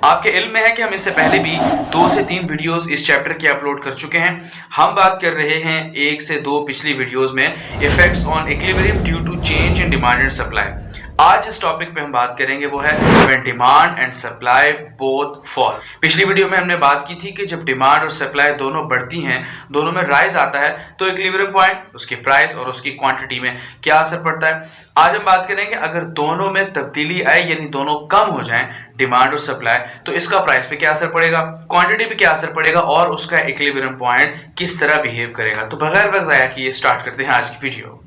आपके इल्म में है कि हम इससे पहले भी 2 से 3 वीडियोस इस चैप्टर के अपलोड कर चुके हैं। हम बात कर रहे हैं 1 से 2 पिछली वीडियोस में effects on equilibrium due to change in demand and supply. आज इस टॉपिक पे हम बात करेंगे वो है when demand and supply both fall. पिछली वीडियो में हमने बात की थी कि जब डिमांड और सप्लाई दोनों बढ़ती हैं, दोनों में राइज आता है, तो इक्विलिब्रियम पॉइंट, उसकी प्राइस और उसकी क्वांटिटी में क्या असर पड़ता है। आज हम बात करेंगे अगर दोनों में तब्दीली आए यानी दोनों कम हो जाएं, डिमांड और सप्लाई, तो इसका प्राइस पे क्या असर पड़ेगा, क्वांटिटी पे क्या असर पड़ेगा और उसका इक्विलिब्रियम पॉइंट किस तरह बिहेव करेगा। तो बगैर वक्त ज़ाया किए स्टार्ट करते हैं आज की वीडियो।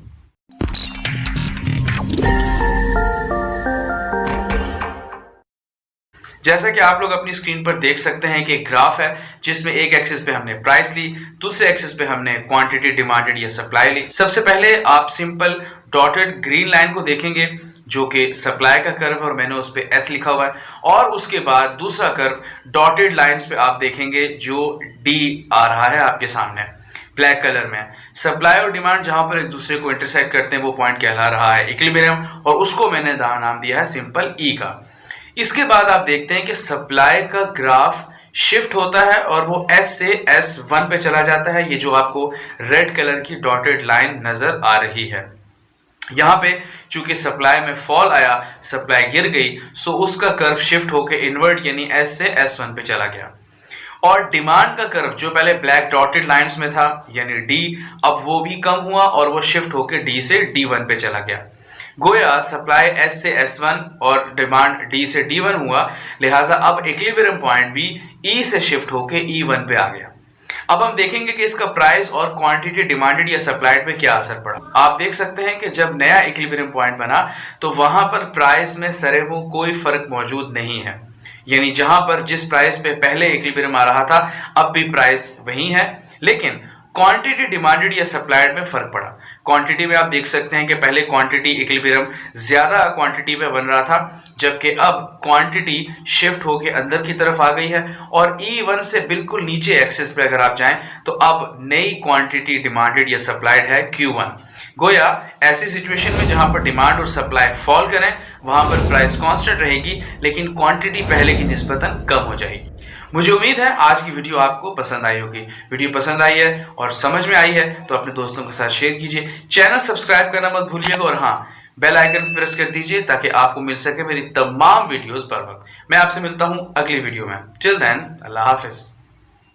जैसा कि आप लोग अपनी स्क्रीन पर देख सकते हैं कि एक ग्राफ है जिसमें एक एक्सिस पे हमने प्राइस ली, दूसरे एक्सिस पे हमने क्वांटिटी डिमांडेड या सप्लाई ली। सबसे पहले आप सिंपल डॉटेड ग्रीन लाइन को देखेंगे जो कि सप्लाई का कर्व और मैंने उस पे एस लिखा हुआ है, और उसके बाद दूसरा कर्व डॉटेड लाइंस पे आप देखेंगे जो डी आ रहा है आपके सामने ब्लैक कलर में। सप्लाई और डिमांड जहां पर एक दूसरे को इंटरसेक्ट करते हैं वो पॉइंट कहला रहा है इक्विलिब्रियम, और उसको मैंने नाम दिया है सिंपल ई का। इसके बाद आप देखते हैं कि सप्लाई का ग्राफ शिफ्ट होता है और वो S से S1 पे चला जाता है। ये जो आपको रेड कलर की डॉटेड लाइन नजर आ रही है, यहां पे चूंकि सप्लाई में फॉल आया, सप्लाई गिर गई, सो उसका कर्व शिफ्ट होकर इनवर्ड यानी S से S1 पे चला गया। और डिमांड का कर्व जो पहले ब्लैक डॉटेड लाइंस में था यानी D, अब वो भी कम हुआ और वो शिफ्ट होकर D से D1 पे चला गया। गोया सप्लाई S से S1 और डिमांड D से D1 हुआ, लिहाजा अब इक्विलिब्रियम पॉइंट भी E से शिफ्ट होके E1 पे आ गया। अब हम देखेंगे कि इसका प्राइस और क्वांटिटी डिमांडेड या सप्लाइड पे क्या असर पड़ा। आप देख सकते हैं कि जब नया इक्विलिब्रियम पॉइंट बना तो वहां पर प्राइस में सरेबो कोई फर्क मौजूद नहीं है, यानी जहां पर जिस प्राइस पे पहले इक्विलिब्रियम आ रहा था अब भी प्राइस वही है, लेकिन क्वांटिटी डिमांडेड या सप्लाइड में फर्क पड़ा। क्वांटिटी में आप देख सकते हैं कि पहले क्वांटिटी इक्विलिब्रियम ज्यादा क्वांटिटी पे बन रहा था, जबकि अब क्वांटिटी शिफ्ट होके अंदर की तरफ आ गई है और E1 से बिल्कुल नीचे एक्सिस पे अगर आप जाएं तो अब नई क्वांटिटी डिमांडेड या सप्लाइड है Q1। गोया ऐसी सिचुएशन में जहां पर डिमांड और सप्लाई फॉल करें वहां पर प्राइस कांस्टेंट रहेगी, लेकिन क्वांटिटी पहले की निस्बतन कम हो जाएगी। मुझे उम्मीद है आज की वीडियो आपको पसंद आई होगी। वीडियो पसंद आई है और समझ में आई है तो अपने दोस्तों के साथ शेयर कीजिए, चैनल सब्सक्राइब करना मत भूलिएगा और हाँ, बेल आइकन प्रेस कर दीजिए ताकि आपको मिल सके मेरी तमाम वीडियोस पर वक्त। मैं आपसे मिलता हूं अगली वीडियो में। टिल देन, अल्लाह हाफिज।